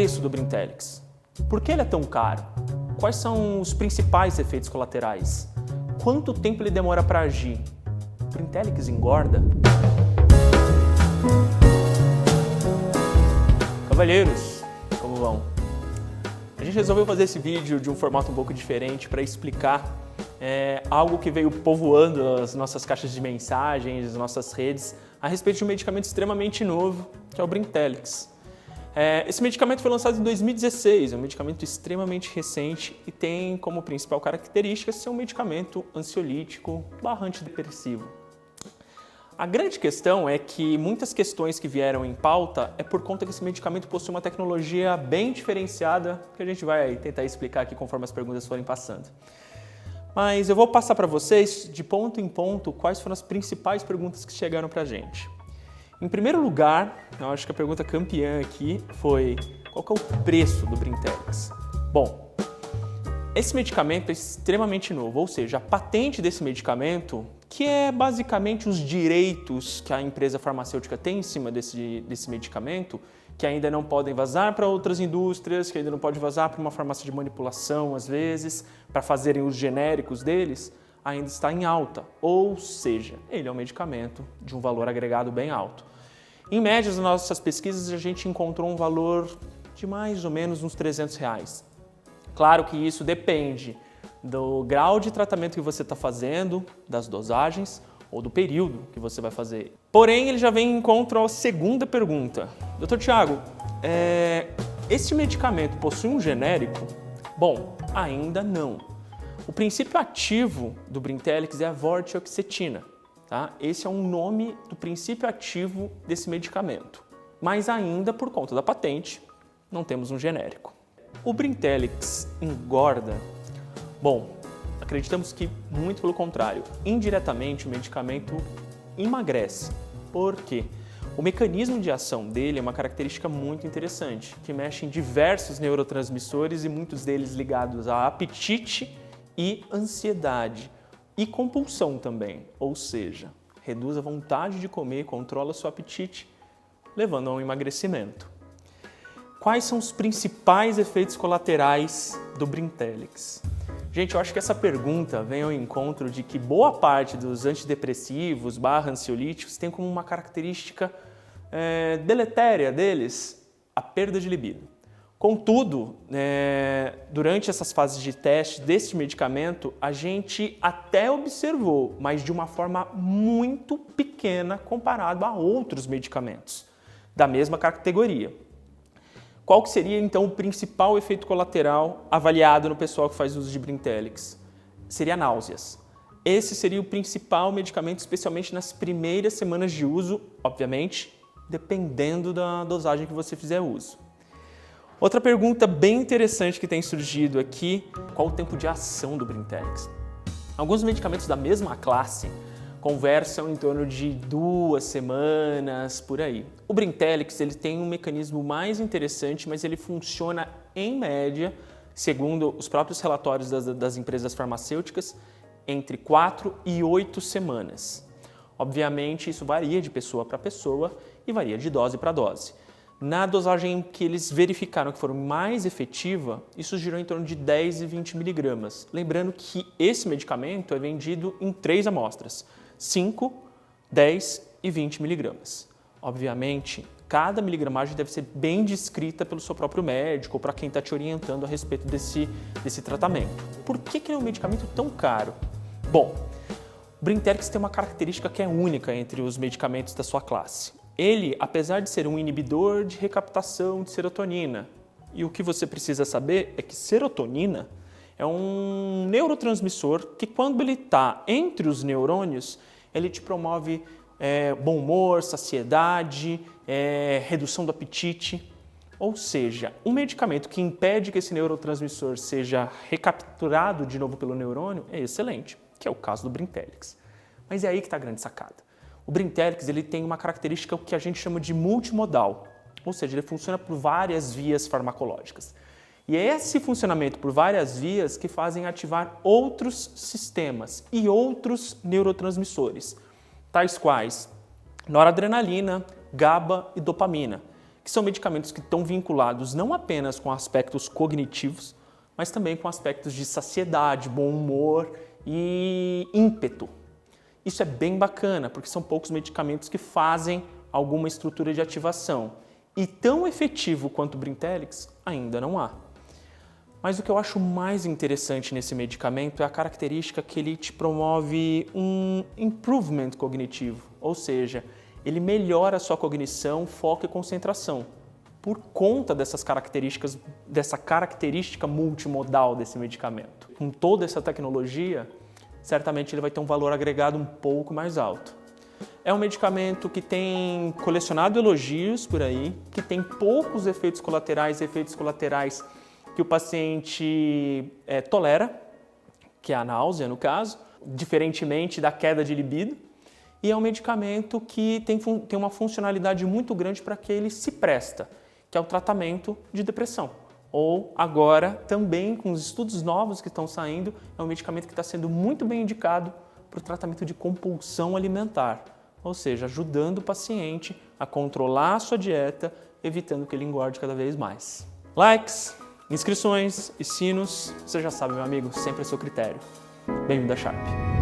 preço do Brintellix? Por que ele é tão caro? Quais são os principais efeitos colaterais? Quanto tempo ele demora para agir? O Brintellix engorda? Cavalheiros, como vão? A gente resolveu fazer esse vídeo de um formato um pouco diferente para explicar algo que veio povoando as nossas caixas de mensagens, as nossas redes, a respeito de um medicamento extremamente novo, que é o Brintellix. Esse medicamento foi lançado em 2016, é um medicamento extremamente recente e tem como principal característica ser um medicamento ansiolítico / antidepressivo. A grande questão é que muitas questões que vieram em pauta é por conta que esse medicamento possui uma tecnologia bem diferenciada, que a gente vai tentar explicar aqui conforme as perguntas forem passando. Mas eu vou passar para vocês, de ponto em ponto, quais foram as principais perguntas que chegaram para a gente. Em primeiro lugar, eu acho que a pergunta campeã aqui foi: qual que é o preço do Brintellix? Bom, esse medicamento é extremamente novo, ou seja, a patente desse medicamento, que é basicamente os direitos que a empresa farmacêutica tem em cima desse medicamento, que ainda não podem vazar para outras indústrias, que ainda não pode vazar para uma farmácia de manipulação, às vezes, para fazerem os genéricos deles, ainda está em alta. Ou seja, ele é um medicamento de um valor agregado bem alto. Em média, nas nossas pesquisas, a gente encontrou um valor de mais ou menos uns R$300. Claro que isso depende do grau de tratamento que você está fazendo, das dosagens ou do período que você vai fazer. Porém, ele já vem em encontro à segunda pergunta. Dr. Tiago, esse medicamento possui um genérico? Bom, ainda não. O princípio ativo do Brintellix é a vortioxetina. Tá? Esse é um nome do princípio ativo desse medicamento. Mas ainda, por conta da patente, não temos um genérico. O Brintellix engorda? Bom, acreditamos que muito pelo contrário. Indiretamente, o medicamento emagrece. Por quê? O mecanismo de ação dele é uma característica muito interessante, que mexe em diversos neurotransmissores e muitos deles ligados a apetite e ansiedade. E compulsão também, ou seja, reduz a vontade de comer, controla seu apetite, levando a um emagrecimento. Quais são os principais efeitos colaterais do Brintellix? Gente, eu acho que essa pergunta vem ao encontro de que boa parte dos antidepressivos / ansiolíticos tem como uma característica deletéria deles a perda de libido. Contudo, durante essas fases de teste deste medicamento, a gente até observou, mas de uma forma muito pequena comparado a outros medicamentos da mesma categoria. Qual que seria, então, o principal efeito colateral avaliado no pessoal que faz uso de Brintellix? Seria náuseas. Esse seria o principal medicamento, especialmente nas primeiras semanas de uso, obviamente, dependendo da dosagem que você fizer uso. Outra pergunta bem interessante que tem surgido aqui: qual o tempo de ação do Brintellix? Alguns medicamentos da mesma classe conversam em torno de 2 semanas, por aí. O Brintellix ele tem um mecanismo mais interessante, mas ele funciona em média, segundo os próprios relatórios das empresas farmacêuticas, entre 4 e 8 semanas. Obviamente, isso varia de pessoa para pessoa e varia de dose para dose. Na dosagem que eles verificaram que for mais efetiva, isso girou em torno de 10 e 20 miligramas. Lembrando que esse medicamento é vendido em 3 amostras, 5, 10 e 20 miligramas. Obviamente, cada miligramagem deve ser bem descrita pelo seu próprio médico ou para quem está te orientando a respeito desse tratamento. Por que ele é um medicamento tão caro? Bom, o Brintellix tem uma característica que é única entre os medicamentos da sua classe. Ele, apesar de ser um inibidor de recaptação de serotonina, e o que você precisa saber é que serotonina é um neurotransmissor que, quando ele está entre os neurônios, ele te promove bom humor, saciedade, redução do apetite. Ou seja, um medicamento que impede que esse neurotransmissor seja recapturado de novo pelo neurônio é excelente, que é o caso do Brintellix. Mas é aí que está a grande sacada. O Brintellix ele tem uma característica que a gente chama de multimodal, ou seja, ele funciona por várias vias farmacológicas. E é esse funcionamento por várias vias que fazem ativar outros sistemas e outros neurotransmissores, tais quais noradrenalina, GABA e dopamina, que são medicamentos que estão vinculados não apenas com aspectos cognitivos, mas também com aspectos de saciedade, bom humor e ímpeto. Isso é bem bacana, porque são poucos medicamentos que fazem alguma estrutura de ativação. E tão efetivo quanto o Brintellix, ainda não há. Mas o que eu acho mais interessante nesse medicamento é a característica que ele te promove um improvement cognitivo, ou seja, ele melhora a sua cognição, foco e concentração, por conta dessas características, dessa característica multimodal desse medicamento. Com toda essa tecnologia, certamente ele vai ter um valor agregado um pouco mais alto. É um medicamento que tem colecionado elogios por aí, que tem poucos efeitos colaterais que o paciente tolera, que é a náusea no caso, diferentemente da queda de libido, e é um medicamento que tem uma funcionalidade muito grande para que ele se presta, que é o tratamento de depressão. Ou agora, também com os estudos novos que estão saindo, é um medicamento que está sendo muito bem indicado para o tratamento de compulsão alimentar, ou seja, ajudando o paciente a controlar a sua dieta, evitando que ele engorde cada vez mais. Likes, inscrições e sinos, você já sabe, meu amigo, sempre é seu critério. Bem-vindo à Sharp!